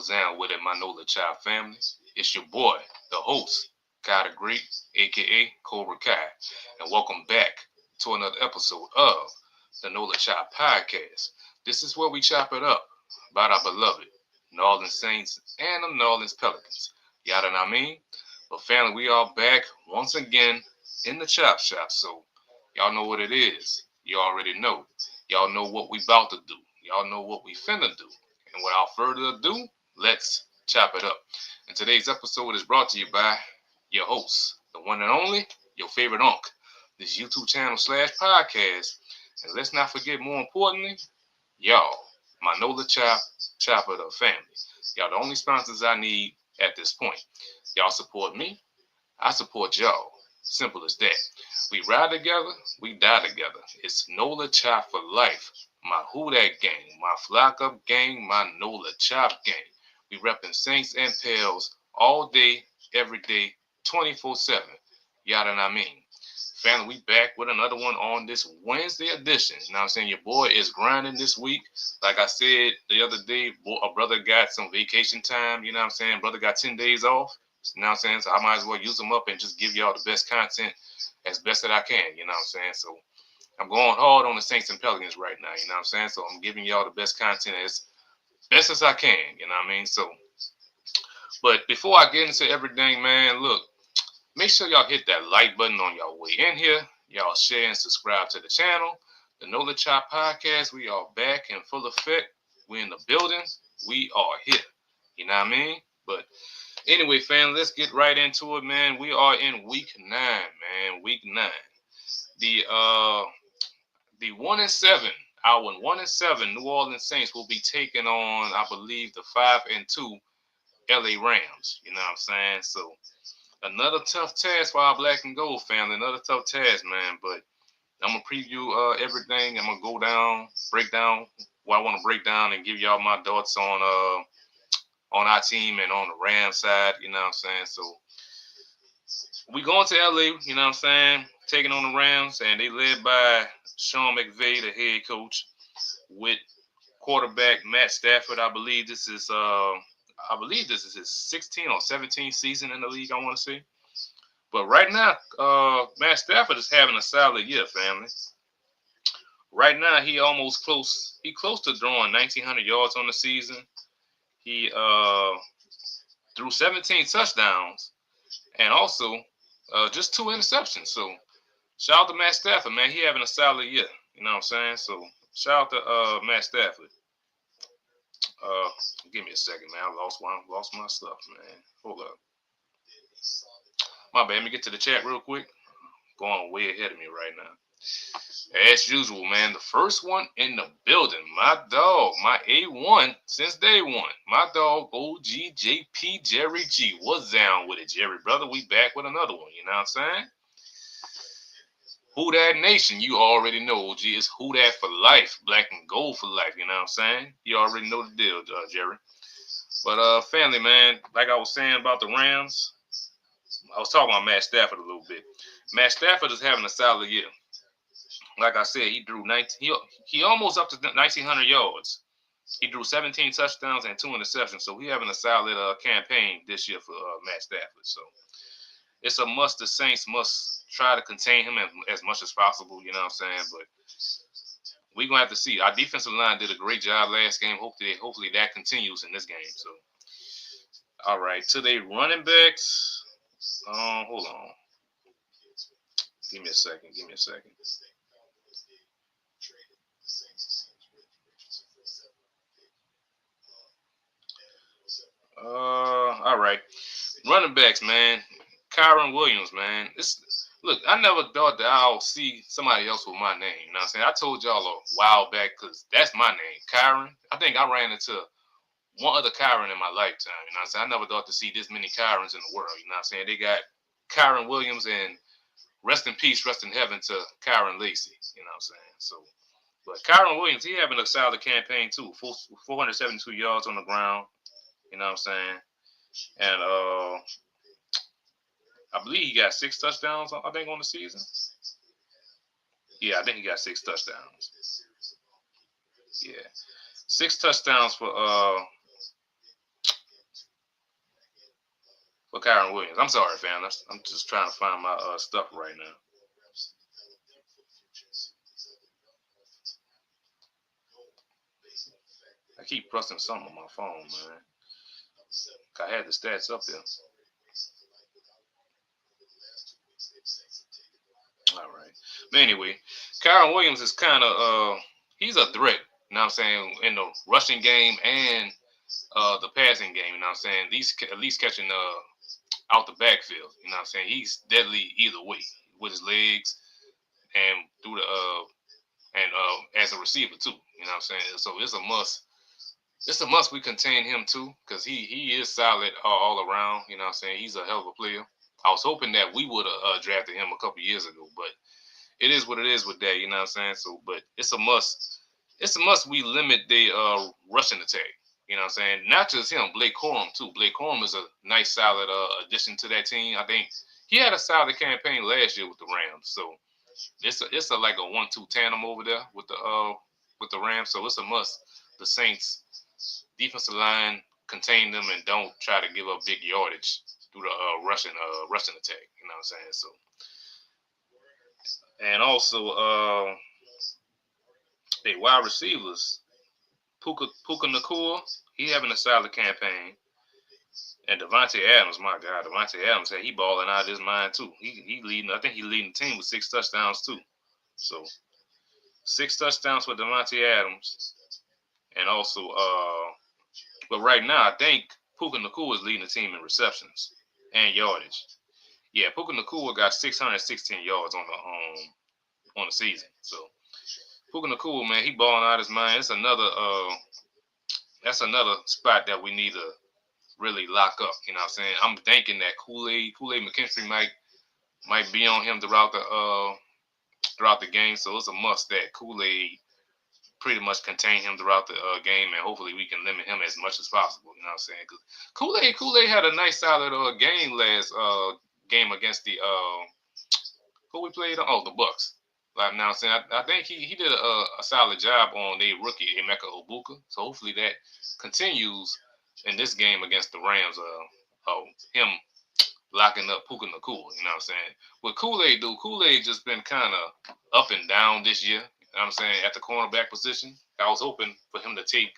What's down with it, my Nola Child family? It's your boy, the host, Kai the Great, aka Cobra Kai, and welcome back to another episode of the Nola Child Podcast. This is where we chop it up about our beloved New Orleans Saints and the New Orleans Pelicans. Y'all know what I mean? But family, we are back once again in the chop shop, so y'all know what it is. You already know. Y'all know what we about to do. Y'all know what we finna do. And without further ado, let's chop it up. And today's episode is brought to you by your host, the one and only, your favorite unk, this YouTube channel / podcast. And let's not forget, more importantly, y'all, my Nola Chop It Up family. Y'all the only sponsors I need at this point. Y'all support me, I support y'all. Simple as that. We ride together, we die together. It's Nola Chop for life. My Who That gang, my Flock Up gang, my Nola Chop gang. We reppin' Saints and Pels all day, every day, 24/7. Y'all know what I mean? Family, we back with another one on this Wednesday edition. You know what I'm saying? Your boy is grinding this week. Like I said the other day, a brother got some vacation time. You know what I'm saying? Brother got 10 days off. You know what I'm saying? So I might as well use them up and just give y'all the best content as best that I can. You know what I'm saying? So I'm going hard on the Saints and Pelicans right now. You know what I'm saying? So I'm giving y'all the best content as best as I can. You know what I mean? So, but before I get into everything, man, look, make sure y'all hit that like button on y'all way in here. Y'all share and subscribe to the channel. The Know the Chop Podcast, we are back in full effect. We in the building. We are here. You know what I mean? But anyway, fam, let's get right into it, man. We are in week 9, man. Week 9. The 1-7, our 1-7 New Orleans Saints will be taking on, I believe, the 5-2 LA Rams. You know what I'm saying? So another tough task for our black and gold family. Another tough task, man. But I'm gonna preview everything. I'm gonna break down what I want to break down, and give y'all my thoughts on our team and on the Rams side. You know what I'm saying? So we going to LA. You know what I'm saying? Taking on the Rams, and they led by Sean McVay, the head coach, with quarterback Matt Stafford. I believe this is his 16th or 17th season in the league, I want to say. But right now, Matt Stafford is having a solid year, family. Right now, he close to throwing 1,900 yards on the season. He threw 17 touchdowns and also just 2 interceptions. So shout out to Matt Stafford, man. He having a solid year. You know what I'm saying? So shout out to Matt Stafford. Give me a second, man. I lost my stuff, man. Hold up. My bad. Let me get to the chat real quick. Going way ahead of me right now. As usual, man. The first one in the building. My dog. My A1 since day one. My dog, OGJP Jerry G. What's down with it, Jerry, brother? We back with another one. You know what I'm saying? Who That Nation, you already know, OG. It's Who That for life. Black and gold for life. You know what I'm saying? You already know the deal, Jerry. But family, man, like I was saying about the Rams, I was talking about Matt Stafford a little bit. Matt Stafford is having a solid year. Like I said, he drew 19. He almost up to 1,900 yards. He drew 17 touchdowns and 2 interceptions. So he having a solid campaign this year for Matt Stafford. So it's a must. The Saints must try to contain him as much as possible. You know what I'm saying? But we're gonna have to see. Our defensive line did a great job last game. Hopefully that continues in this game. So all right, today running backs. Hold on. Give me a second. All right. Running backs, man. Kyron Williams, man. Look, I never thought that I'll see somebody else with my name. You know what I'm saying? I told y'all a while back, because that's my name, Kyron. I think I ran into one other Kyron in my lifetime. You know what I'm saying? I never thought to see this many Kyrons in the world. You know what I'm saying? They got Kyron Williams, and rest in peace, rest in heaven to Kyron Lacey. You know what I'm saying? So, but Kyron Williams, he having a solid campaign too. 472 yards on the ground. You know what I'm saying? And I believe he got 6 touchdowns, I think, on the season. Yeah, I think he got 6 touchdowns. Yeah. 6 touchdowns for for Kyron Williams. I'm sorry, fam. I'm just trying to find my stuff right now. I keep pressing something on my phone, man. I had the stats up there. All right. But anyway, Kyron Williams is kind of he's a threat. You know what I'm saying, in the rushing game and the passing game. You know what I'm saying. These at least catching out the backfield. You know what I'm saying. He's deadly either way with his legs and through the and as a receiver too. You know what I'm saying. So it's a must. It's a must we contain him too, because he is solid all around. You know what I'm saying? He's a hell of a player. I was hoping that we would have drafted him a couple years ago, but it is what it is with that. You know what I'm saying? So, but it's a must. It's a must we limit the rushing attack. You know what I'm saying? Not just him, Blake Corum too. Blake Corum is a nice, solid addition to that team. I think he had a solid campaign last year with the Rams. So it's a like a 1-2 tandem over there with the Rams. So it's a must. The Saints defensive line contain them and don't try to give up big yardage through the rushing attack. You know what I'm saying? So and also the wide receivers, Puka Nakua, he having a solid campaign. And Devontae Adams, my God, Devontae Adams, he balling out of his mind too. He leading. I think he leading the team with 6 touchdowns too. So 6 touchdowns for Devontae Adams, and also but right now I think Puka Nakua is leading the team in receptions and yardage. Yeah, Puka Nakua got 616 yards on the season. So Puka Nakua, man, he balling out of his mind. It's another that's another spot that we need to really lock up. You know what I'm saying? I'm thinking that Kool-Aid McKinstry might be on him throughout the game. So it's a must that Kool-Aid pretty much contain him throughout the game, and hopefully we can limit him as much as possible. You know what I'm saying? Cause Kool-Aid had a nice solid game last game against the who we played on? Oh, the Bucks. Like now, I'm saying I think he did a solid job on their rookie Emeka Obuka. So hopefully that continues in this game against the Rams. Him locking up Puka Nakua. You know what I'm saying? With Kool-Aid, dude, Kool-Aid just been kind of up and down this year. You know what I'm saying? At the cornerback position, I was hoping for him to take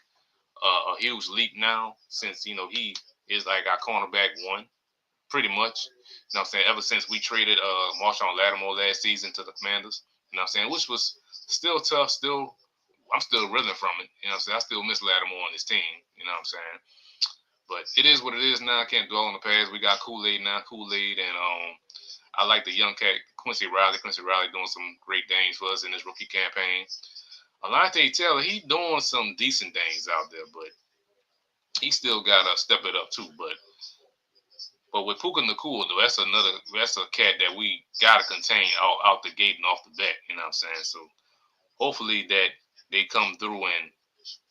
a huge leap now, since he is like our cornerback one, pretty much. You know what I'm saying? Ever since we traded Marshawn Lattimore last season to the Commanders, you know what I'm saying? Which was still tough. I'm still reeling from it. You know what I'm saying? I still miss Lattimore on this team. You know what I'm saying? But it is what it is now. I can't dwell on the past. We got Kool-Aid now. Kool-Aid, and I like the young cat Quincy Riley. Quincy Riley doing some great things for us in this rookie campaign. Alante Taylor, he doing some decent things out there, but he still gotta step it up too. But with Puka Nakua, though, that's a cat that we gotta contain out the gate and off the bat. You know what I'm saying? So hopefully that they come through and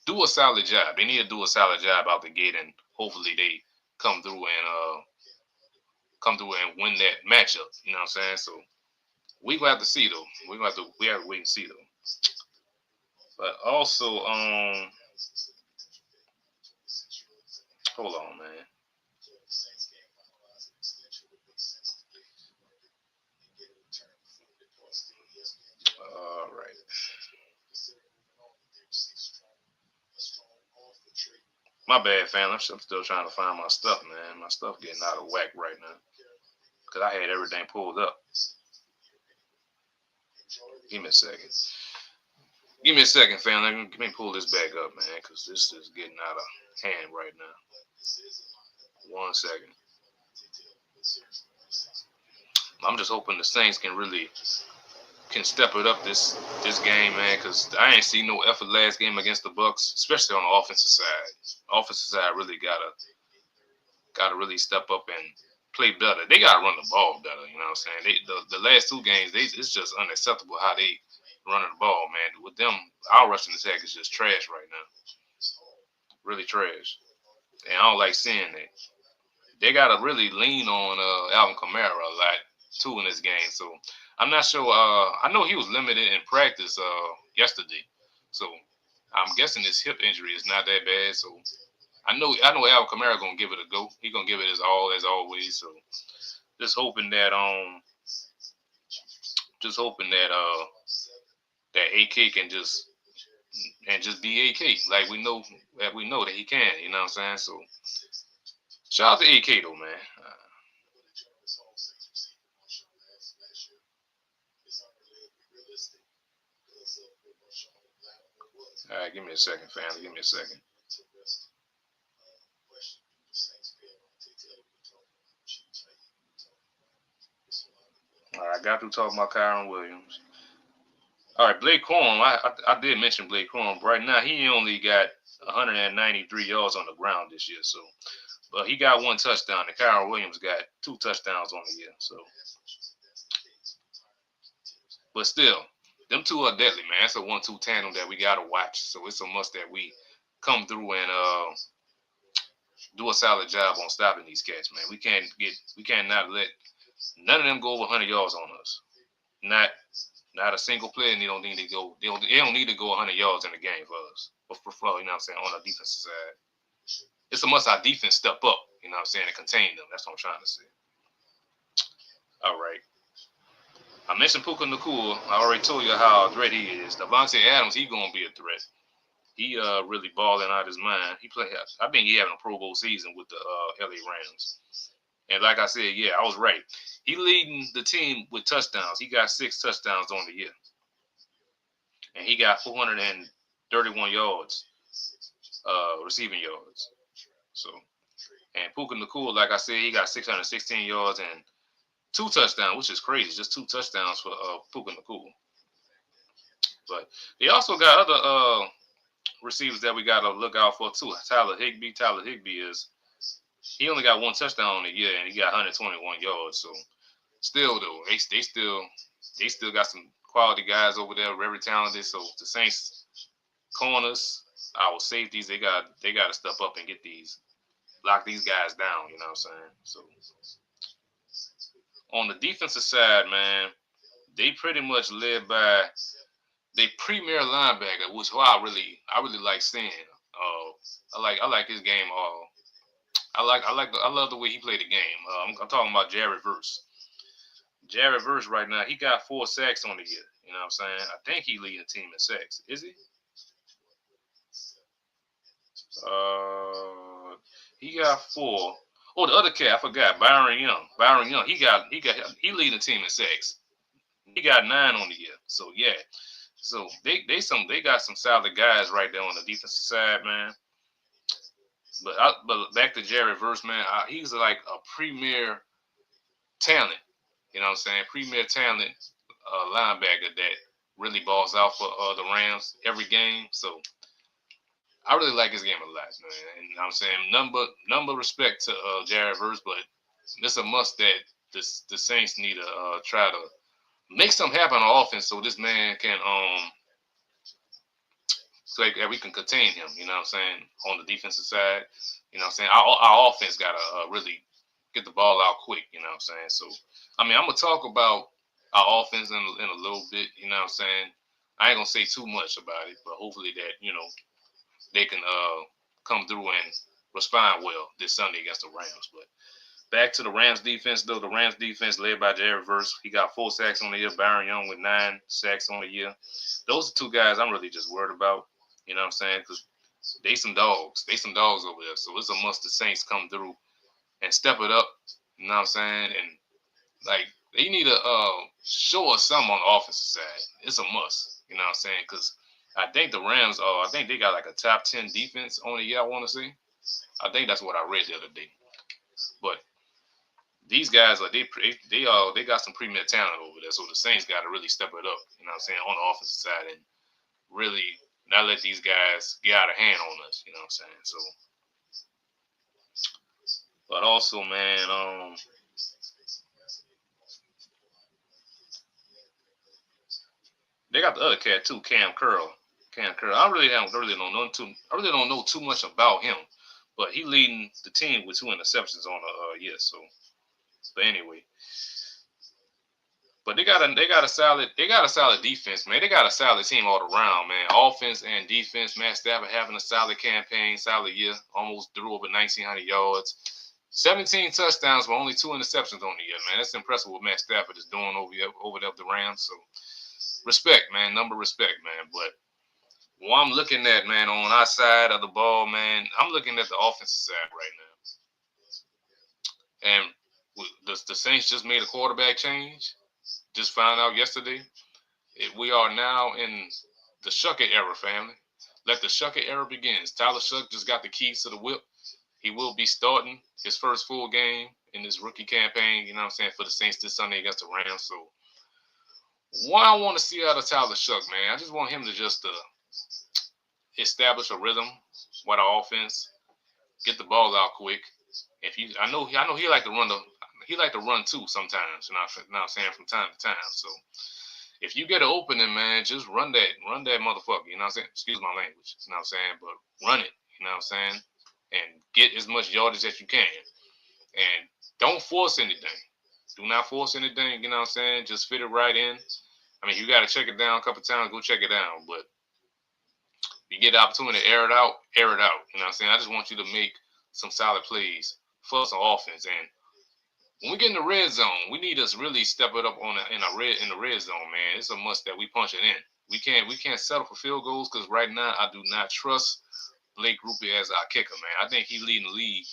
do a solid job. They need to do a solid job out the gate, and hopefully they come through and win that matchup. You know what I'm saying? So we gonna have to see though. We have to wait and see though. But also, hold on, man. All right. My bad, fam. I'm still trying to find my stuff, man. My stuff getting out of whack right now because I had everything pulled up. Give me a second. Give me a second, fam. Let me pull this back up, man, because this is getting out of hand right now. 1 second. I'm just hoping the Saints can step it up this game, man, because I ain't see no effort last game against the Bucks, especially on the offensive side. Offensive side really gotta really step up and play better. They gotta run the ball better. You know what I'm saying? The last 2 games, it's just unacceptable how they running the ball, man. With them, our rushing attack is just trash right now. Really trash. And I don't like seeing that. They gotta really lean on Alvin Kamara a lot too in this game. So I'm not sure. I know he was limited in practice yesterday, so I'm guessing his hip injury is not that bad. So I know Alvin Kamara gonna give it a go. He gonna give it his all as always. So just hoping that that AK can just be AK like we know that he can. You know what I'm saying? So shout out to AK though, man. All right, give me a second, family. Give me a second. All right, I got to talk about Kyron Williams. All right, Blake Corum. I did mention Blake Corum. Right now, he only got 193 yards on the ground this year. So, but he got one touchdown, and Kyron Williams got 2 touchdowns on the year. So, but still, them two are deadly, man. It's a 1-2 tandem that we gotta watch. So it's a must that we come through and do a solid job on stopping these cats, man. We cannot let none of them go over 100 yards on us. Not a single player. And they don't need to go. They don't need to go 100 yards in the game for us. You know what I'm saying, on the defensive side, it's a must our defense step up. You know what I'm saying, and contain them. That's what I'm trying to say. All right. I mentioned Puka Nacua. I already told you how great he is. Davante Adams, he gonna be a threat. He really balling out his mind. I think he having a Pro Bowl season with the LA Rams. And like I said, yeah, I was right. He leading the team with touchdowns. He got 6 touchdowns on the year, and he got 431 yards, receiving yards. So, and Puka Nacua, like I said, he got 616 yards and 2 touchdowns, which is crazy. Just 2 touchdowns for Puka Nacua. But they also got other receivers that we got to look out for too. Tyler Higbee. He only got 1 touchdown on the year, and he got 121 yards. So still though, they still got some quality guys over there, very talented. So the Saints corners, our safeties, they got to step up and lock these guys down. You know what I'm saying? So on the defensive side, man, they pretty much led by they premier linebacker, which I really like seeing. I like his game. I love the way he played the game. I'm talking about Jared Verse. Jared Verse right now, he got 4 sacks on the year. You know what I'm saying? I think he leading the team in sacks. Is he? He got 4. Oh, the other cat, I forgot, Byron Young. He leading the team in sacks. He got 9 on the year. So yeah. So they got some solid guys right there on the defensive side, man. But back to Jared Verse, man, he's like a premier talent. You know what I'm saying? Premier talent linebacker that really balls out for the Rams every game. So I really like his game a lot, man. And you know what I'm saying? Number respect to Jared Verse, but it's a must that the Saints need to try to make something happen on offense so this man can so that we can contain him. You know what I'm saying? On the defensive side, you know what I'm saying? Our offense got to really get the ball out quick. You know what I'm saying? So I mean, I'm gonna talk about our offense in a little bit. You know what I'm saying? I ain't gonna say too much about it, but hopefully that they can come through and respond well this Sunday against the Rams. But back to the Rams defense, though. The Rams defense led by Jared Verse. He got 4 sacks on the year. Byron Young with 9 sacks on the year. Those are 2 guys I'm really just worried about. You know what I'm saying? Because they some dogs. They some dogs over there. So it's a must the Saints come through and step it up. You know what I'm saying? And like they need to show us something on the offensive side. It's a must. You know what I'm saying? Because I think the Rams I think they got like a top 10 defense on the year, I want to say. I think that's what I read the other day. But these guys they got some premier talent over there. So the Saints got to really step it up, you know what I'm saying, on the offensive side and really not let these guys get out of hand on us, you know what I'm saying? So but also, man, they got the other cat too, Cam Curl. I really don't know too much about him, but he leading the team with 2 interceptions on the year. So, but anyway, But they got a solid defense, man. They got a solid team all around, man. Offense and defense. Matt Stafford having a solid campaign, solid year. Almost threw over 1,900 yards, 17 touchdowns, but only 2 interceptions on the year, man. That's impressive what Matt Stafford is doing over there with the Rams. So respect, man. Number respect, man. But what I'm looking at, man, on our side of the ball, man, I'm looking at the offensive side right now. And the Saints just made a quarterback change. Just found out yesterday. We are now in the SHOUGH era, family. Let the SHOUGH era begins. Tyler SHOUGH just got the keys to the whip. He will be starting his first full game in this rookie campaign, you know what I'm saying, for the Saints this Sunday against the Rams. So what I want to see out of Tyler SHOUGH, man, I just want him to just establish a rhythm with our offense, get the ball out quick. I know he like to run too sometimes, you know what I'm saying, from time to time. So if you get an opening, man, just run that motherfucker, you know what I'm saying? Excuse my language, you know what I'm saying? But run it, you know what I'm saying? And get as much yardage as you can. And don't force anything. Do not force anything, you know what I'm saying? Just fit it right in. I mean, you got to check it down a couple times, go check it down. But you get the opportunity to air it out, you know what I'm saying? I just want you to make some solid plays for us on offense. And when we get in the red zone, we need to really step it up in the red zone, man. It's a must that we punch it in. We can't settle for field goals because right now I do not trust Blake Grupe as our kicker, man. I think he's leading the league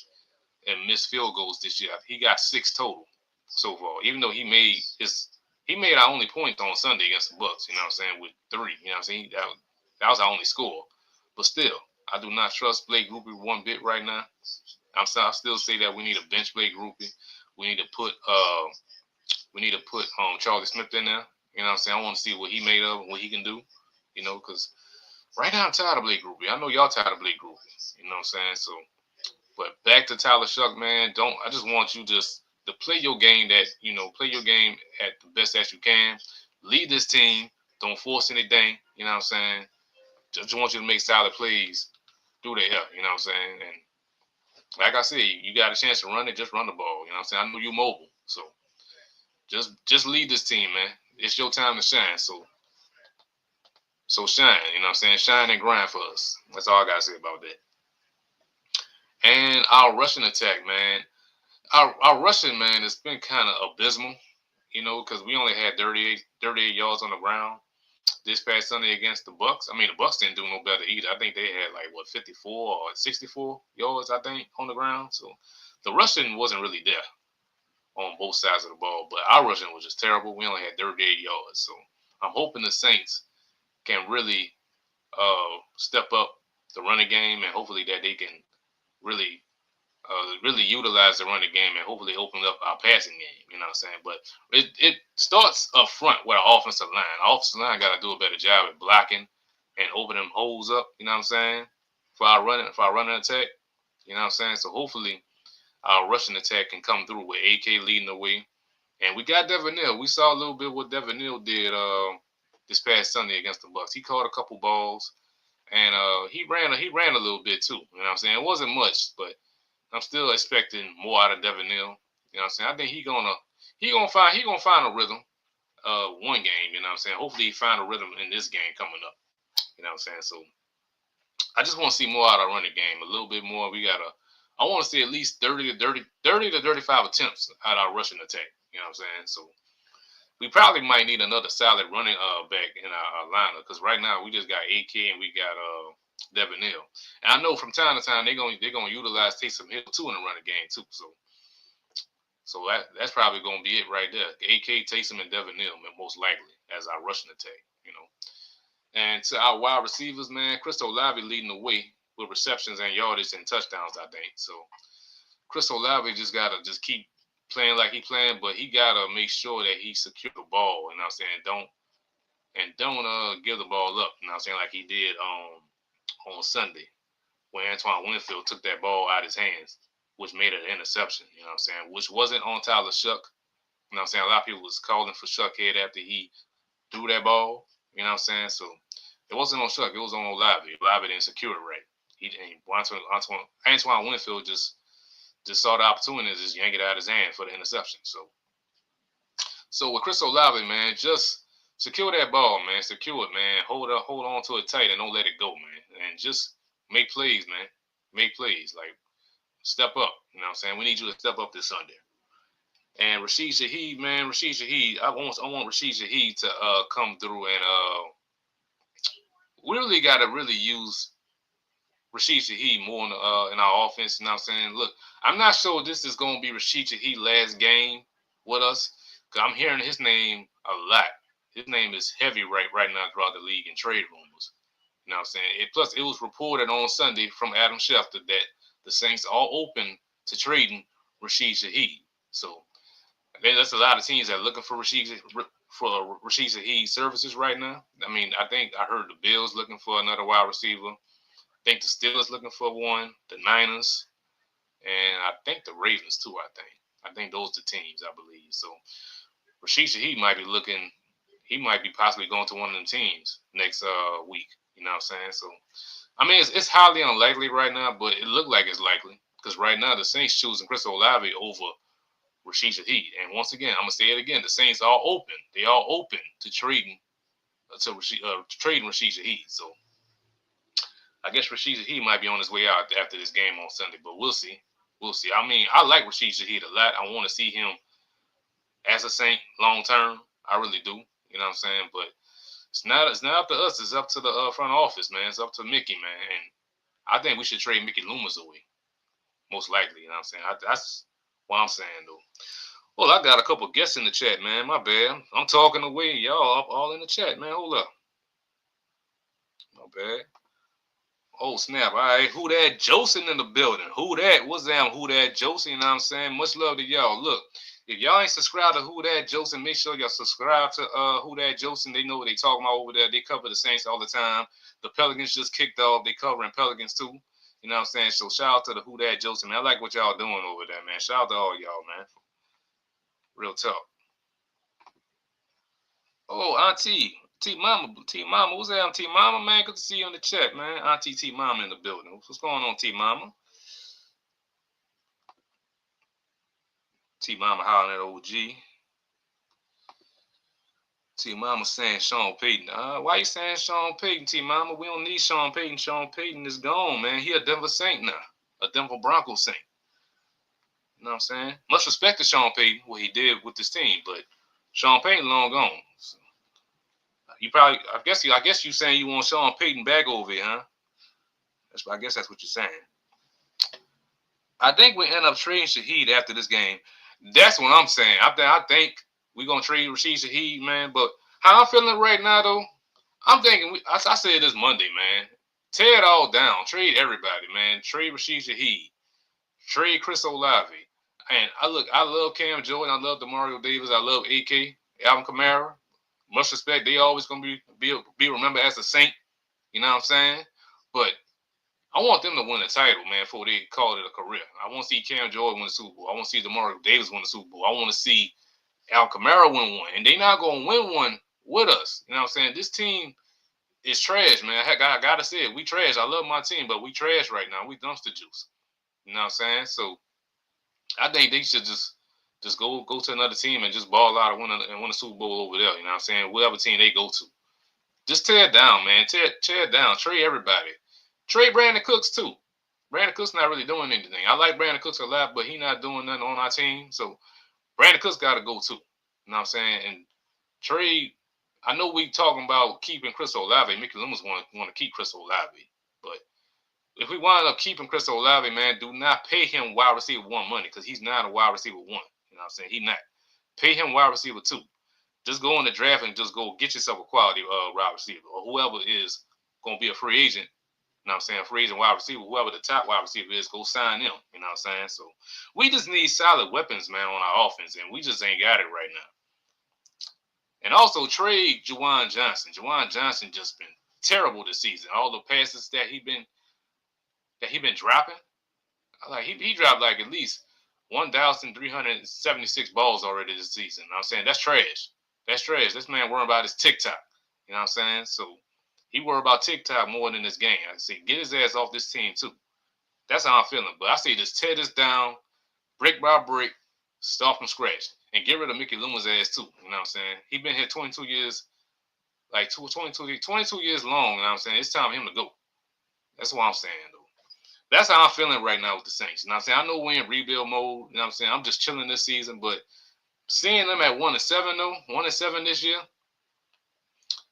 in missed field goals this year. He got 6 total so far, even though he made our only point on Sunday against the Bucks, you know what I'm saying, with 3. You know what I'm saying? That was our only score. But still, I do not trust Blake Grupe one bit right now. I still say that we need to bench Blake Grupe. We need to put Charlie Smith in there. You know what I'm saying? I want to see what he made of and what he can do. You know, because right now I'm tired of Blake Grupe. I know y'all tired of Blake Grupe. You know what I'm saying? So, but back to Tyler SHOUGH, man. I just want you just to play your game at the best that you can. Lead this team. Don't force anything. You know what I'm saying? Just want you to make solid plays through the air. You know what I'm saying? And like I said, you got a chance to run it, just run the ball. You know what I'm saying? I know you're mobile. So just lead this team, man. It's your time to shine. So shine, you know what I'm saying? Shine and grind for us. That's all I got to say about that. And our rushing attack, man. Our rushing, man, it's been kind of abysmal, you know, because we only had 38 yards on the ground this past Sunday against the Bucks. I mean, the Bucks didn't do no better either. I think they had 54 or 64 yards, I think, on the ground. So the rushing wasn't really there on both sides of the ball, but our rushing was just terrible. We only had 38 yards. So I'm hoping the Saints can really step up the running game, and hopefully that they can really utilize the running game and hopefully open up our passing game. You know what I'm saying? But it starts up front with our offensive line. Our offensive line got to do a better job at blocking and opening them holes up. You know what I'm saying? For our running attack. You know what I'm saying? So hopefully our rushing attack can come through with AK leading the way. And we got Devin Neal. We saw a little bit what Devin Neal did this past Sunday against the Bucks. He caught a couple balls, and he ran a little bit too. You know what I'm saying? It wasn't much, but I'm still expecting more out of Devin Neal. You know what I'm saying? I think he gonna find a rhythm. One game. You know what I'm saying? Hopefully he find a rhythm in this game coming up. You know what I'm saying? So I just want to see more out of running game. A little bit more. I want to see at least 30 to 35 attempts out of our rushing attack. You know what I'm saying? So we probably might need another solid running back in our lineup, because right now we just got AK and we got Devin Neal. And I know from time to time they're gonna utilize Taysom Hill too in the running game too. So that's probably gonna be it right there. AK, Taysom, and Devin Neal most likely as our rushing attack. You know. And to our wide receivers, man, Chris Olave leading the way with receptions and yardage and touchdowns, I think. So Chris Olave just gotta keep playing like he playing, but he gotta make sure that he secure the ball. You know what I'm saying? Don't give the ball up. You know what I'm saying? Like he did on Sunday when Antoine Winfield took that ball out of his hands, which made it an interception. You know what I'm saying? Which wasn't on Tyler SHOUGH. You know what I'm saying? A lot of people was calling for SHOUGH head after he threw that ball. You know what I'm saying? So it wasn't on SHOUGH. It was on Olave. Olave didn't secure it right. Antoine Winfield just saw the opportunity to just yank it out of his hand for the interception. So So with Chris Olave, man, just secure that ball, man. Secure it, man. Hold on to it tight and don't let it go, man. And just make plays, man. Make plays. Like step up. You know what I'm saying? We need you to step up this Sunday. And Rashid Shaheed, man, Rashid Shaheed, I want Rashid Shaheed to come through and we really gotta really use Rashid Shaheed more in our offense. You know what I'm saying? Look, I'm not sure this is gonna be Rashid Shaheed last game with us. Cause I'm hearing his name a lot. His name is heavy right now throughout the league in trade rumors. You know what I'm saying? Plus, it was reported on Sunday from Adam Schefter that the Saints are open to trading Rashid Shaheed. So there's a lot of teams that are looking for Rashid Shaheed services right now. I mean, I think I heard the Bills looking for another wide receiver. I think the Steelers looking for one, the Niners, and I think the Ravens too. I think those are the teams I believe. So Rashid Shaheed might be looking. He might be possibly going to one of them teams next week. You know what I'm saying? So I mean, it's highly unlikely right now, but it looked like it's likely because right now the Saints choosing Chris Olave over Rashid Shaheed. And once again, I'm gonna say it again: the Saints are open. They are open to trading trading Rashid Shaheed. So I guess Rashid Shaheed might be on his way out after this game on Sunday, but we'll see. We'll see. I mean, I like Rashid Shaheed a lot. I want to see him as a Saint long term. I really do. You know what I'm saying? But it's not up to us. It's up to the front office, man. It's up to Mickey, man. And I think we should trade Mickey Loomis away, most likely. You know what I'm saying? That's what I'm saying, though. Well, I got a couple guests in the chat, man. My bad. I'm talking away. Y'all all in the chat, man. Hold up. My bad. Oh, snap. All right. Who that? Joseph in the building. Who that? What's that? Who that? Joseph, you know what I'm saying? Much love to y'all. Look, if y'all ain't subscribed to Who That Joseph, make sure y'all subscribe to Who That Joseph. They know what they talking about over there. They cover the Saints all the time. The Pelicans just kicked off. They covering Pelicans too. You know what I'm saying? So shout out to the Who That Joseph, man. I like what y'all doing over there, man. Shout out to all y'all, man. Real talk. Oh, Auntie. T Mama, what's that, T Mama, man? Good to see you in the chat, man. Auntie T Mama in the building. What's going on, T Mama? T Mama hollering at OG. T Mama saying Sean Payton. Why you saying Sean Payton, T Mama? We don't need Sean Payton. Sean Payton is gone, man. He a Denver Saint now. A Denver Broncos Saint. You know what I'm saying? Much respect to Sean Payton, what he did with this team, but Sean Payton long gone. So you probably I guess you saying you want Sean Payton back over here, huh? I guess that's what you're saying. I think we end up trading Shaheed after this game. That's what I'm saying. I think we're gonna trade Rashid Shaheed, man. But how I'm feeling right now, though, I'm thinking. I said this Monday, man. Tear it all down. Trade everybody, man. Trade Rashid Shaheed. Trade Chris Olave. And I love Cam Jordan. I love Demario Davis. I love AK, Alvin Kamara. Much respect. They always gonna be remembered as a Saint. You know what I'm saying? But I want them to win the title, man, before they call it a career. I want to see Cam Jordan win the Super Bowl. I want to see Demario Davis win the Super Bowl. I want to see Al Kamara win one. And they not going to win one with us. You know what I'm saying? This team is trash, man. I got to say it. We trash. I love my team, but we trash right now. We dumpster juice. You know what I'm saying? So I think they should just go to another team and just ball out and win a Super Bowl over there. You know what I'm saying? Whatever team they go to. Just tear it down, man. Tear it down. Trade everybody. Trade Brandon Cooks, too. Brandon Cooks not really doing anything. I like Brandon Cooks a lot, but he not doing nothing on our team. So Brandon Cooks got to go, too. You know what I'm saying? And trade, I know we talking about keeping Chris Olave. Mickey Loomis want to keep Chris Olave. But if we wind up keeping Chris Olave, man, do not pay him wide receiver one money because he's not a wide receiver one. You know what I'm saying? He not. Pay him wide receiver two. Just go in the draft and just go get yourself a quality wide receiver or whoever is going to be a free agent. You know what I'm saying? Free agent wide receiver, whoever the top wide receiver is, go sign them. You know what I'm saying? So we just need solid weapons, man, on our offense, and we just ain't got it right now. And also trade Juwan Johnson. Juwan Johnson just been terrible this season. All the passes that he been dropping, like he dropped like at least 1,376 balls already this season. You know what I'm saying? That's trash. That's trash. This man worrying about his TikTok. You know what I'm saying? So he worry about TikTok more than this game. I say get his ass off this team too. That's how I'm feeling. But I say just tear this down, brick by brick, Start from scratch. And get rid of Mickey Loomis' ass too. You know what I'm saying? He been here 22 years, like 22 years long. You know what I'm saying? It's time for him to go. That's what I'm saying, though. That's how I'm feeling right now with the Saints. You know what I'm saying? I know we're in rebuild mode. You know what I'm saying? I'm just chilling this season, but seeing them at 1-7 though, 1-7 this year,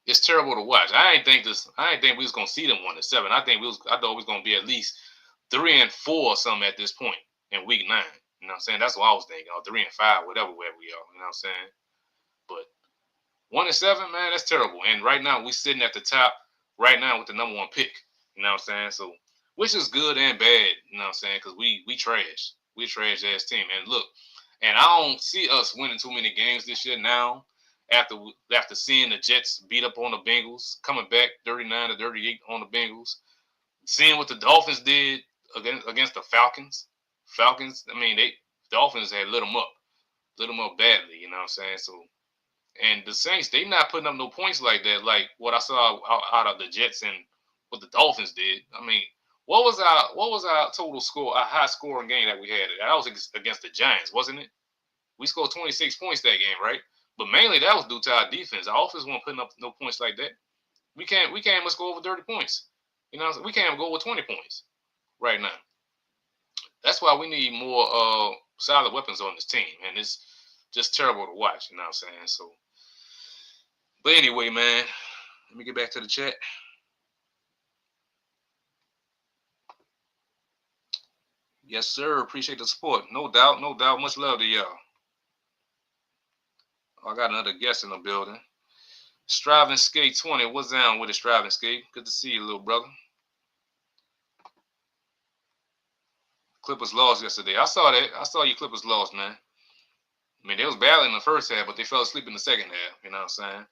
it's terrible to watch. I ain't think we was gonna see them 1-7. I thought we was gonna be at least 3-4 or something at this point in week 9. You know what I'm saying? That's what I was thinking. Or 3-5, whatever where we are. You know what I'm saying? But 1-7, man, that's terrible. And right now we sitting at the top right now with the number 1 pick. You know what I'm saying? So which is good and bad, you know what I'm saying? Because we trash. We trash ass team. And look, and I don't see us winning too many games this year now. After seeing the Jets beat up on the Bengals, coming back 39-38 on the Bengals, seeing what the Dolphins did against the Falcons. I mean, the Dolphins had lit them up badly. You know what I'm saying? So, and the Saints, they not putting up no points like that, like what I saw out of the Jets and what the Dolphins did. I mean, what was our total score, a high scoring game that we had? That was against the Giants, wasn't it? We scored 26 points that game, right? But mainly that was due to our defense. Our offense wasn't putting up no points like that. We can't even score over 30 points. You know, we can't even go over 20 points right now. That's why we need more solid weapons on this team, and it's just terrible to watch. You know what I'm saying? So, but anyway, man, let me get back to the chat. Yes, sir. Appreciate the support. No doubt. Much love to y'all. I got another guest in the building. Striving Skate 20. What's down with it, Striving Skate? Good to see you, little brother. Clippers lost yesterday. I saw that. I saw you Clippers lost, man. I mean, they was battling in the first half, but they fell asleep in the second half. You know what I'm saying?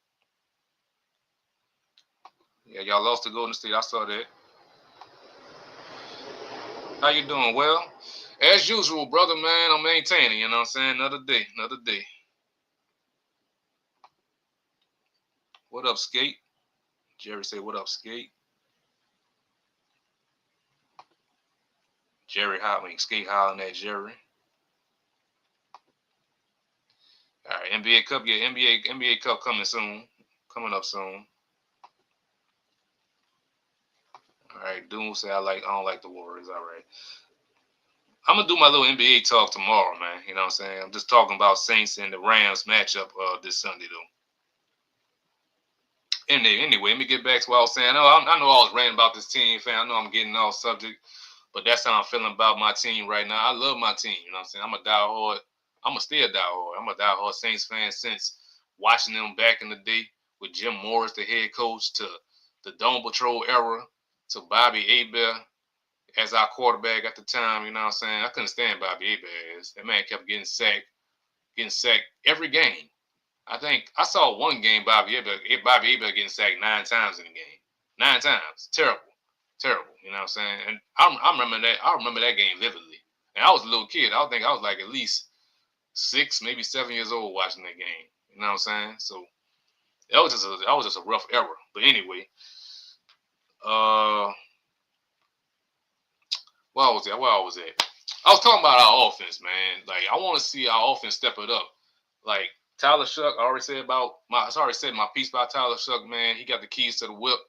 Yeah, y'all lost to Golden State. I saw that. How you doing? Well, as usual, brother, man, I'm maintaining. You know what I'm saying? Another day. What up, Skate? Jerry say, what up, Skate? Skate hollering at Jerry. All right, NBA Cup, yeah, NBA Cup coming up soon. All right, Doom say I don't like the Warriors. All right, I'm gonna do my little NBA talk tomorrow, man. You know what I'm saying? I'm just talking about Saints and the Rams matchup this Sunday though. Anyway, let me get back to what I was saying. I know I was ranting about this team, fan. I know I'm getting off subject, but that's how I'm feeling about my team right now. I love my team. You know what I'm saying? I'm a still diehard. I'm a diehard Saints fan since watching them back in the day with Jim Morris, the head coach, to the Dome Patrol era, to Bobby Hebert as our quarterback at the time. You know what I'm saying? I couldn't stand Bobby Hebert. That man kept getting sacked every game. I think I saw one game Bobby Hebert getting sacked 9 times in the game. 9 times. Terrible. You know what I'm saying? And I remember that game vividly. And I was a little kid. I think I was like at least 6, maybe 7 years old watching that game. You know what I'm saying? So that was just a rough era. But anyway, where I was at? I was talking about our offense, man. Like I want to see our offense step it up. Like Tyler Shuck, I already said my piece about Tyler Shuck, man. He got the keys to the whip.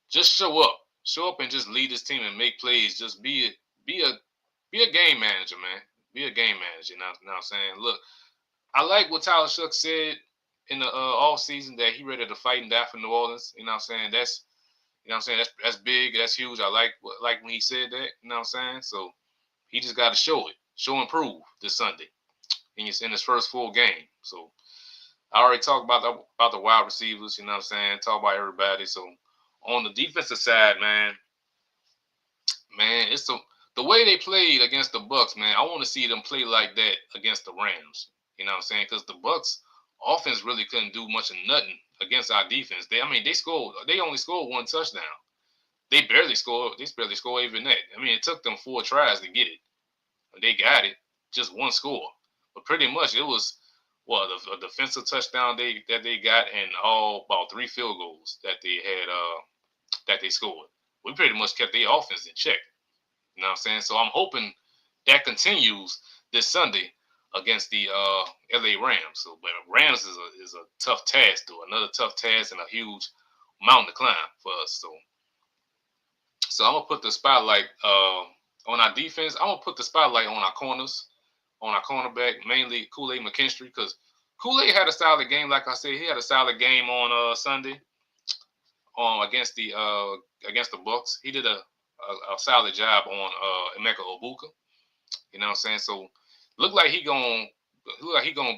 Just show up and just lead this team and make plays. Just be a game manager, man. Be a game manager. You know what I'm saying? Look, I like what Tyler Shuck said in the off season that he ready to fight and die for New Orleans. You know what I'm saying? That's big. That's huge. I like when he said that. You know what I'm saying? So he just got to show and prove this Sunday in his first full game. So I already talked about the wide receivers. You know what I'm saying? Talk about everybody. So on the defensive side, man, it's the way they played against the Bucks, man. I want to see them play like that against the Rams. You know what I'm saying? Because the Bucks offense really couldn't do much of nothing against our defense. They only scored 1 touchdown. They barely scored even that. I mean, it took them 4 tries to get it. They got it, just 1 score. But pretty much it was a defensive touchdown that they got and all about 3 field goals that they had that they scored. We pretty much kept their offense in check. You know what I'm saying? So I'm hoping that continues this Sunday. against the LA Rams. So, but Rams is a tough task, though. Another tough task and a huge mountain to climb for us. So I'm gonna put the spotlight on our defense. I'm gonna put the spotlight on our corners, on our cornerback, mainly Kool-Aid McKinstry, because Kool-Aid had a solid game. Like I said, he had a solid game on Sunday against the Bucks. He did a solid job on Emeka Obuka. You know what I'm saying? So look like he gonna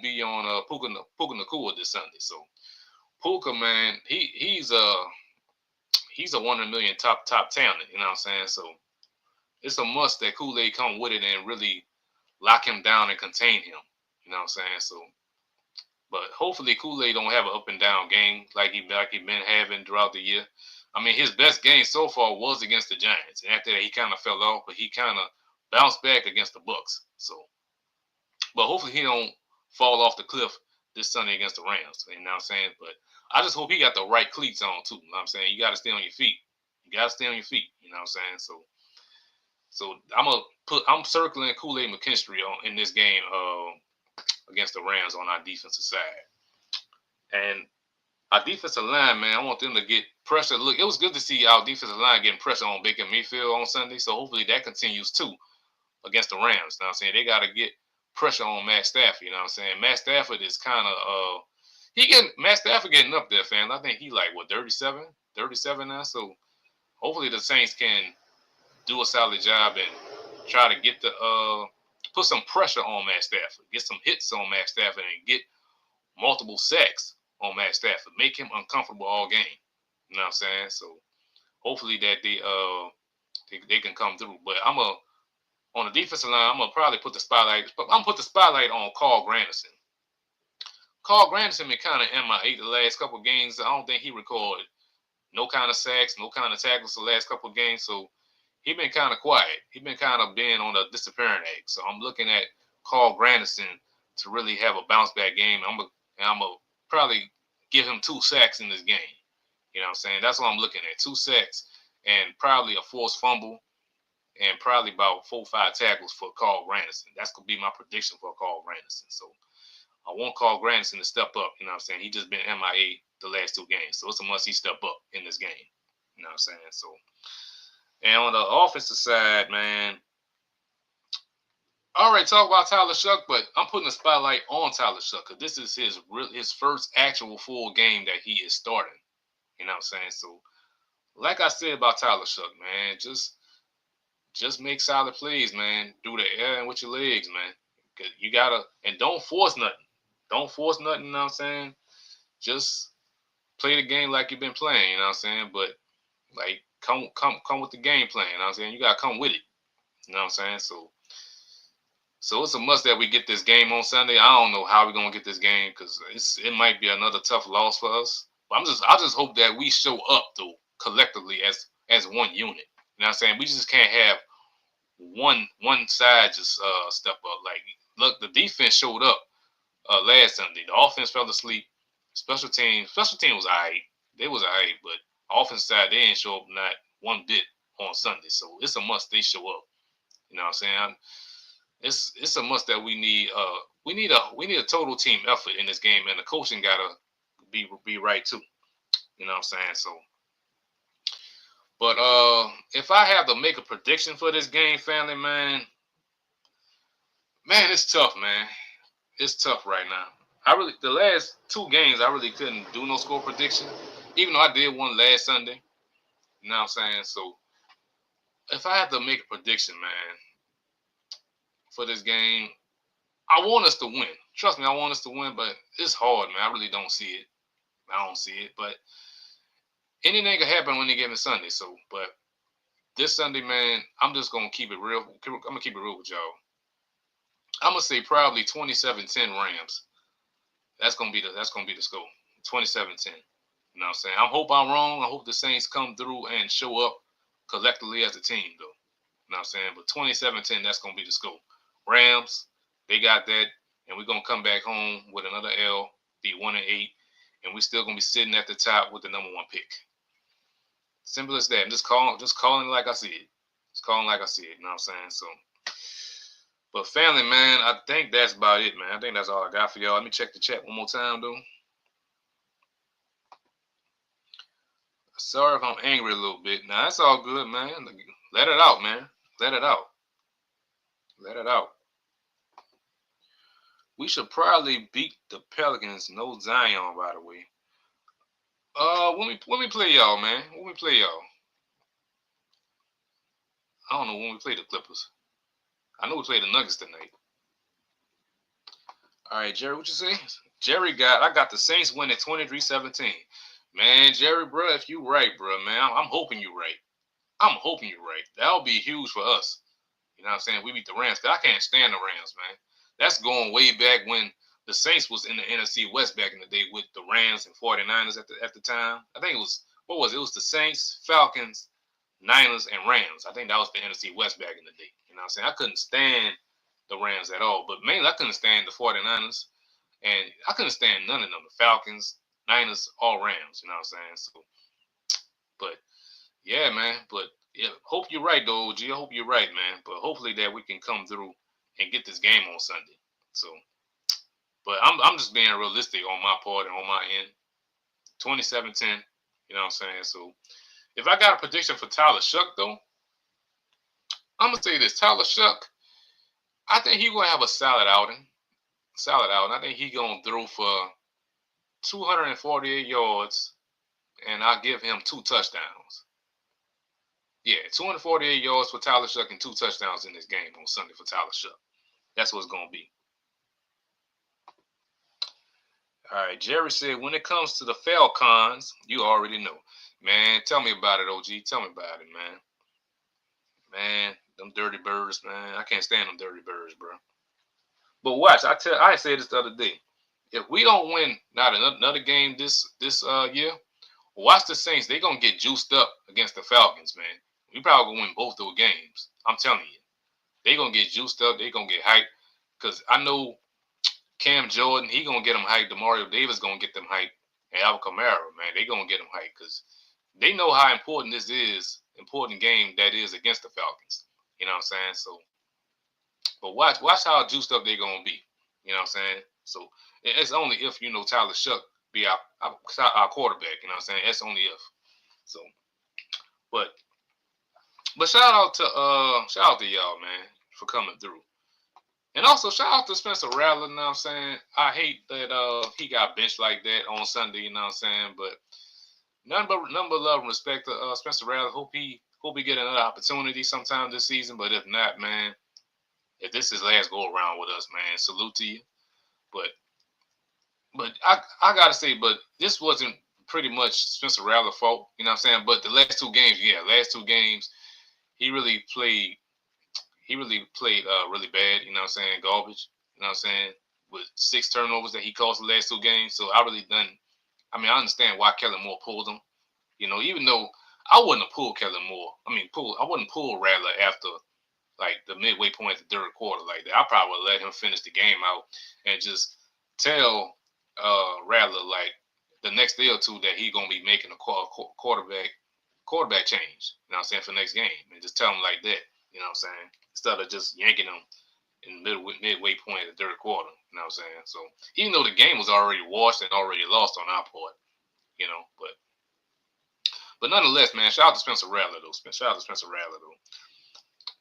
be on Puka Nacua this Sunday. So Puka, man, he's a 1 in a million top talent. You know what I'm saying? So it's a must that Kool-Aid come with it and really lock him down and contain him. You know what I'm saying? So, but hopefully Kool-Aid don't have an up and down game like he been having throughout the year. I mean, his best game so far was against the Giants, and after that he kind of fell off, but he kind of bounced back against the Bucks. So, but hopefully he don't fall off the cliff this Sunday against the Rams. You know what I'm saying? But I just hope he got the right cleats on too. You know what I'm saying? You got to stay on your feet. You got to stay on your feet. You know what I'm saying? So I'm circling Kool-Aid McKinstry in this game against the Rams on our defensive side. And our defensive line, man, I want them to get pressure. Look, it was good to see our defensive line getting pressure on Baker Mayfield on Sunday. So hopefully that continues too against the Rams. You know what I'm saying? They got to get pressure on Matt Stafford. You know what I'm saying? Matt Stafford is kind of Matt Stafford getting up there, fans. I think he like 37 now. So hopefully the Saints can do a solid job and try to get put some pressure on Matt Stafford, get some hits on Matt Stafford, and get multiple sacks on Matt Stafford, make him uncomfortable all game. You know what I'm saying? So hopefully that they can come through. But on the defensive line, I'm gonna probably put the spotlight. I'm gonna put the spotlight on Carl Granderson. Carl Granderson been kind of MIA the last couple of games. I don't think he recorded no kind of sacks, no kind of tackles the last couple of games. So he been kind of quiet. He been kind of being on a disappearing act. So I'm looking at Carl Granderson to really have a bounce back game. I'm gonna probably give him 2 sacks in this game. You know what I'm saying? That's what I'm looking at. 2 sacks and probably a forced fumble and probably about 4 or 5 tackles for Carl Granderson. That's gonna be my prediction for Carl Granderson. So I want Carl Granderson to step up. You know what I'm saying? He just been MIA the last 2 games. So it's a must he step up in this game. You know what I'm saying? So, and on the offensive side, man, I already talked about Tyler SHOUGH, but I'm putting a spotlight on Tyler SHOUGH because this is his first actual full game that he is starting. You know what I'm saying? So, like I said about Tyler SHOUGH, man, just make solid plays, man. Do the air and with your legs, man. Cause you gotta, and don't force nothing. Don't force nothing. You know what I'm saying? Just play the game like you've been playing. You know what I'm saying? But like, come with the game plan. You know what I'm saying? You gotta come with it. You know what I'm saying? So it's a must that we get this game on Sunday. I don't know how we're gonna get this game because it might be another tough loss for us. But I just hope that we show up though collectively as one unit. You know what I'm saying? We just can't have one side just step up. Like, look, the defense showed up last Sunday. The offense fell asleep. Special team was alright. They was alright, but offense side they didn't show up not one bit on Sunday. So it's a must they show up. You know what I'm saying? It's a must that we need a total team effort in this game, and the coaching gotta be right too. You know what I'm saying? So, but if I have to make a prediction for this game, family, man, it's tough, man. It's tough right now. The last 2 games I really couldn't do no score prediction, even though I did one last Sunday. You know what I'm saying? So if I have to make a prediction, man, for this game, I want us to win. Trust me, I want us to win, but it's hard, man. I really don't see it. I don't see it, but anything can happen when they give me Sunday. So, but this Sunday, man, I'm just gonna keep it real. I'm gonna keep it real with y'all. I'm gonna say probably 27-10 Rams. That's gonna be the score. 27-10. You know what I'm saying? I hope I'm wrong. I hope the Saints come through and show up collectively as a team, though. You know what I'm saying? But 27-10, that's gonna be the score. Rams, they got that, and we're gonna come back home with another L, be 1-8, and we're still gonna be sitting at the top with the number 1 pick. Simple as that. I'm just calling it like I see it. Just calling like I see it. You know what I'm saying? So, But family, man, I think that's about it, man. I think that's all I got for y'all. Let me check the chat one more time, though. Sorry if I'm angry a little bit. Nah, that's all good, man. Let it out, man. Let it out. Let it out. We should probably beat the Pelicans. No Zion, by the way. When we play y'all, man. When we play y'all. I don't know when we play the Clippers. I know we play the Nuggets tonight. All right, Jerry, what you say? I got the Saints winning 23-17. Man, Jerry, bro, if you right, bro, man, I'm hoping you right. I'm hoping you right. That'll be huge for us. You know what I'm saying? We beat the Rams. Cause I can't stand the Rams, man. That's going way back when the Saints was in the NFC West back in the day with the Rams and 49ers at the time. I think it was, what was it? It was the Saints, Falcons, Niners, and Rams. I think that was the NFC West back in the day. You know what I'm saying? I couldn't stand the Rams at all. But mainly I couldn't stand the 49ers. And I couldn't stand none of them. The Falcons, Niners, all Rams. You know what I'm saying? So, but yeah, man. But yeah, hope you're right, though, OG. I hope you're right, man. But hopefully that we can come through and get this game on Sunday. So, but I'm just being realistic on my part and on my end. 27-10. You know what I'm saying? So, if I got a prediction for Tyler Shuck, though, I'm gonna say this: Tyler Shuck, I think he's gonna have a solid outing. I think he's gonna throw for 248 yards, and I'll give him 2 touchdowns. Yeah, 248 yards for Tyler Shuck and 2 touchdowns in this game on Sunday for Tyler Shuck. That's what it's going to be. All right, Jerry said, when it comes to the Falcons, you already know. Man, tell me about it, OG. Tell me about it, man. Man, them dirty birds, man. I can't stand them dirty birds, bro. But watch, I said this the other day. If we don't win not another game this year, watch the Saints. They're going to get juiced up against the Falcons, man. We probably going to win both those games. I'm telling you. They're going to get juiced up. They're going to get hyped. Because I know Cam Jordan, he going to get them hyped. Demario Davis going to get them hyped. And Alvin Kamara, man, they going to get them hyped. Because they know how important this is, important game that is against the Falcons. You know what I'm saying? So, but watch how juiced up they're going to be. You know what I'm saying? So, it's only if, Tyler Shuck be our quarterback. You know what I'm saying? That's only if. So, but shout out to y'all, man, for coming through. And also shout out to Spencer Rattler, you know what I'm saying? I hate that he got benched like that on Sunday, you know what I'm saying? But none but love and respect to Spencer Rattler. Hope he get another opportunity sometime this season. But if not, man, if this is last go around with us, man, salute to you. But I gotta say, but this wasn't pretty much Spencer Rattler's fault, you know what I'm saying? But the last 2 games, he really played really bad, you know what I'm saying, garbage, you know what I'm saying, with 6 turnovers that he caused the last 2 games. So I understand why Kellen Moore pulled him, even though I wouldn't have pulled Kellen Moore. I wouldn't pull Rattler after like the midway point of the 3rd quarter like that. I probably would let him finish the game out and just tell Rattler like the next day or 2 that he's gonna be making a quarterback change. You know what I'm saying, for next game, and just tell him like that. You know what I'm saying, instead of just yanking him in the midway point of the 3rd quarter. You know what I'm saying. So even though the game was already washed and already lost on our part, but nonetheless, man, shout out to Spencer Rattler though.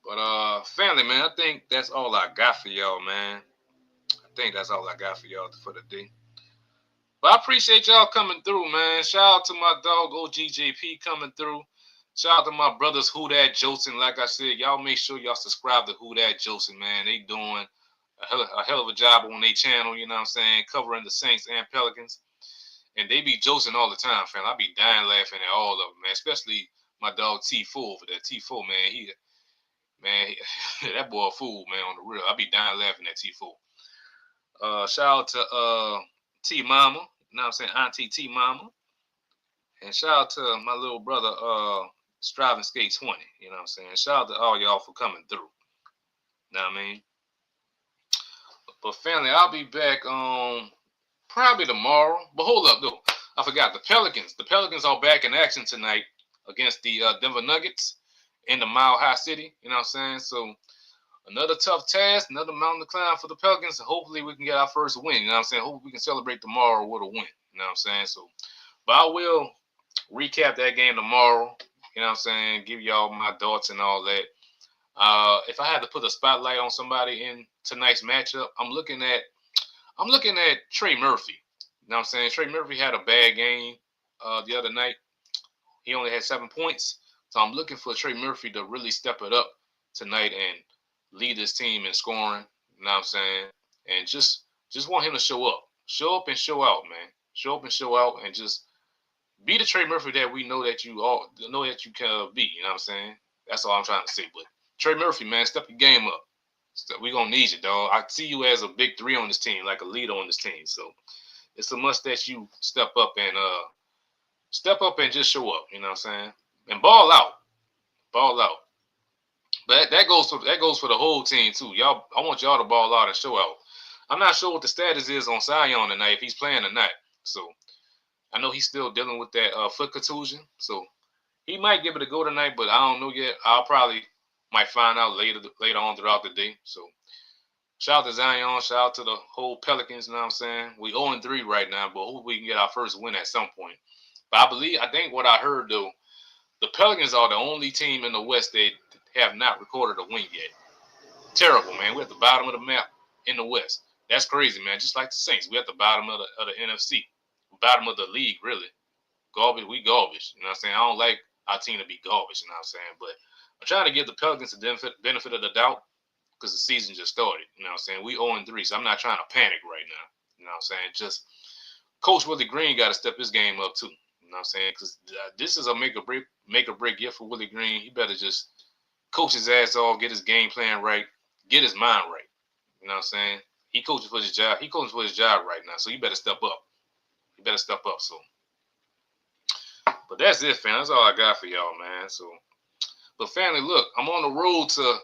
But family, man, I think that's all I got for y'all, man. I think that's all I got for y'all for the day. But I appreciate y'all coming through, man. Shout out to my dog OGJP coming through. Shout out to my brothers Who That Jolson. Like I said, y'all make sure y'all subscribe to Who That Jolson, man. They doing a hell of a job on their channel, you know what I'm saying, covering the Saints and Pelicans. And they be jolting all the time, fam. I be dying laughing at all of them, man. Especially my dog T4 over there. T4, man, that boy a fool, man, on the real. I be dying laughing at T4. Shout out to T Mama, you know what I'm saying, Auntie T Mama. And shout out to my little brother, Striving Skate 20, you know what I'm saying. Shout out to all y'all for coming through. You know what I mean? But family, I'll be back probably tomorrow. But hold up, though. I forgot the Pelicans. The Pelicans are back in action tonight against the Denver Nuggets in the Mile High City. You know what I'm saying? So another tough task, another mountain to climb for the Pelicans. And hopefully we can get our first win. You know what I'm saying? Hopefully we can celebrate tomorrow with a win. You know what I'm saying? So, but I will recap that game tomorrow. You know what I'm saying? Give y'all my thoughts and all that. If I had to put a spotlight on somebody in tonight's matchup, I'm looking at Trey Murphy. You know what I'm saying? Trey Murphy had a bad game the other night. He only had 7 points. So I'm looking for Trey Murphy to really step it up tonight and lead his team in scoring. You know what I'm saying? And just want him to show up. Show up and show out, man. Show up and show out and just be the Trey Murphy that we know that you all know that you can be. You know what I'm saying? That's all I'm trying to say. But Trey Murphy, man, step your game up. We're going to need you, dog. I see you as a big three on this team, like a leader on this team. So it's a must that you step up and just show up. You know what I'm saying? And ball out. Ball out. But that goes for the whole team too. Y'all, I want y'all to ball out and show out. I'm not sure what the status is on Zion tonight, if he's playing or not. So I know he's still dealing with that foot contusion. So he might give it a go tonight, but I don't know yet. I'll probably might find out later on throughout the day. So shout out to Zion, shout out to the whole Pelicans. You know what I'm saying? We 0-3 right now, but hopefully we can get our first win at some point. But I think what I heard though, the Pelicans are the only team in the West that have not recorded a win yet. Terrible, man. We're at the bottom of the map in the West. That's crazy, man. Just like the Saints, we're at the bottom of the NFC, bottom of the league, really. Garbage, we garbage. You know what I'm saying? I don't like our team to be garbage. You know what I'm saying? But I'm trying to give the Pelicans the benefit of the doubt because the season just started. You know what I'm saying? We 0-3, so I'm not trying to panic right now. You know what I'm saying? Just Coach Willie Green got to step his game up too. You know what I'm saying? Because this is a make or break year for Willie Green. He better just coach his ass off, get his game plan right, get his mind right. You know what I'm saying? He coaches for his job. He coaches for his job right now, so he better step up. He better step up. So, but that's it, fam. That's all I got for y'all, man. So, but family, look, I'm on the road to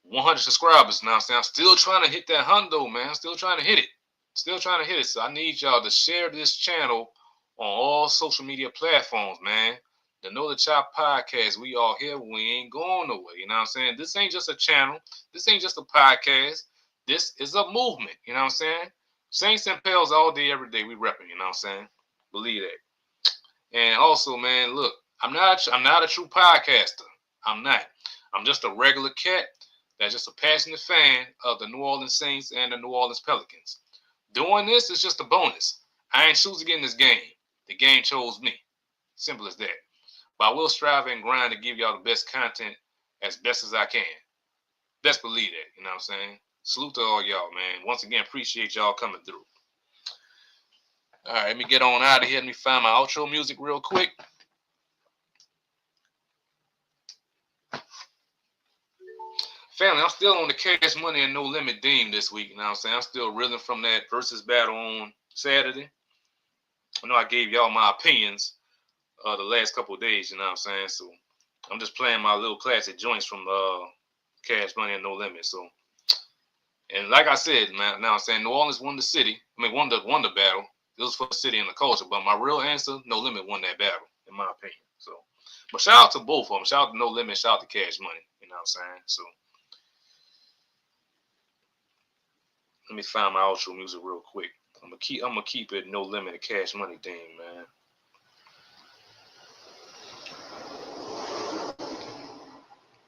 100 subscribers now. I'm still trying to hit that hundo, man. Still trying to hit it. Still trying to hit it. So I need y'all to share this channel on all social media platforms, man. The Know the Chop podcast. We all here. We ain't going nowhere. You know what I'm saying? This ain't just a channel. This ain't just a podcast. This is a movement. You know what I'm saying? Saints and Pels all day, every day. We repping. You know what I'm saying? Believe that. And also, man, look, I'm not a true podcaster. I'm not. I'm just a regular cat that's just a passionate fan of the New Orleans Saints and the New Orleans Pelicans. Doing this is just a bonus. I ain't choosing to get in this game. The game chose me. Simple as that. But I will strive and grind to give y'all the best content as best as I can. Best believe that. You know what I'm saying? Salute to all y'all, man. Once again, appreciate y'all coming through. All right, let me get on out of here. Let me find my outro music real quick. Family, I'm still on the Cash Money and No Limit theme this week. You know what I'm saying? I'm still reeling from that versus battle on Saturday. I know I gave y'all my opinions the last couple of days, you know what I'm saying? So I'm just playing my little classic joints from Cash Money and No Limit. So, and like I said, man, now I'm saying New Orleans won the city. I mean, won the battle. It was for the city and the culture. But my real answer, No Limit won that battle, in my opinion. So, but shout out to both of them. Shout out to No Limit. Shout out to Cash Money. You know what I'm saying? So, let me find my outro music real quick. I'm gonna keep it No Limit and Cash Money theme, man.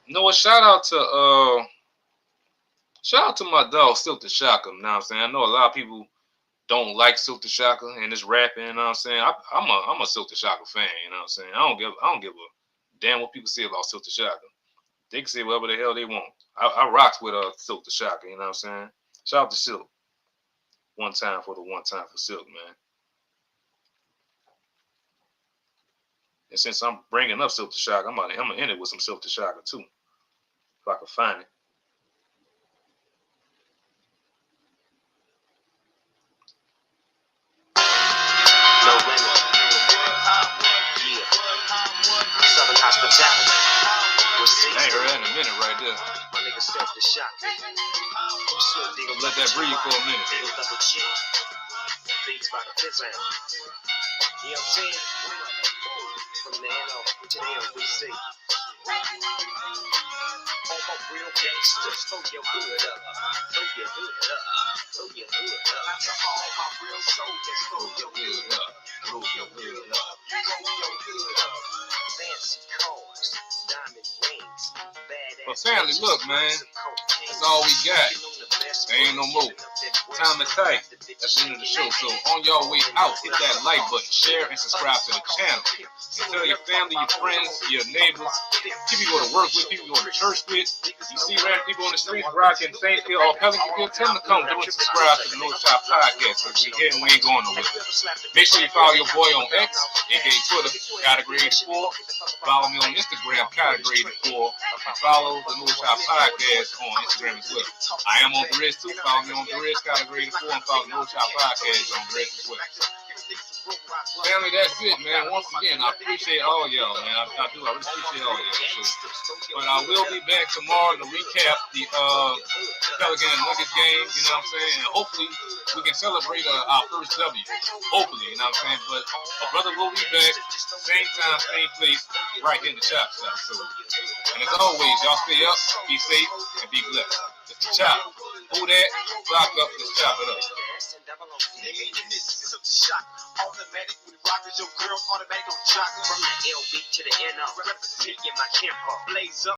You know what? Shout out to my dog Silk the Shocker. You know what I'm saying? I know a lot of people don't like Silk the Shocker and his rapping. You know what I'm saying? I'm a Silk the Shocker fan. You know what I'm saying? I don't give a damn what people say about Silk the Shocker. They can say whatever the hell they want. I rocks with Silk the Shocker. You know what I'm saying? Shout out to Silk. One time for Silk, man. And since I'm bringing up Silk the Shocker, I'm gonna end it with some Silk the Shocker too, if I can find it. No limit. Yeah. Southern hospitality. I ain't heard that in a minute right there. My nigga Silk the Shocker. Let that breathe for a minute. Beats by the fifth round. You know what I'm saying? From the NO to the LBC. All my real gangsters, throw your hood up, throw your hood up, throw your hood up. To all my real soldiers, throw your hood up, throw your hood up, throw your hood up. Fancy cars, diamond rings, badass. But family, look, man, that's all we got. There ain't no more. Time is tight. That's the end of the show. So on your way out, hit that like button, share, and subscribe to the channel. And tell your family, your friends, your neighbors, people you go to work with, people you go to church with. You see random people on the streets rocking Saintsville or Pelican, tell them to come through and subscribe to the No Shop Podcast. So we here and we ain't going nowhere. Make sure you follow your boy on X, aka Twitter, Category 84. Follow me on Instagram, Category 84. And follow the No Shop Podcast on Instagram as well. I am on Threads too. Follow me on Threads, Category 84, and follow the No Shop Podcast on Threads as well. Family, that's it, man. Once again, I appreciate all y'all, man. I do. I really appreciate all y'all. So, but I will be back tomorrow to recap the Pelican and Nuggets game. You know what I'm saying? And hopefully we can celebrate our first W. Hopefully, you know what I'm saying? But a brother will be back, same time, same place, right here in the Chop Shop. So, and as always, y'all stay up, be safe, and be blessed. It's the Chop. Who that? Rock up, let's chop it up. Automatic when rockers, your girl automatic on jock from the LB to the NR. Me and my camper blaze up.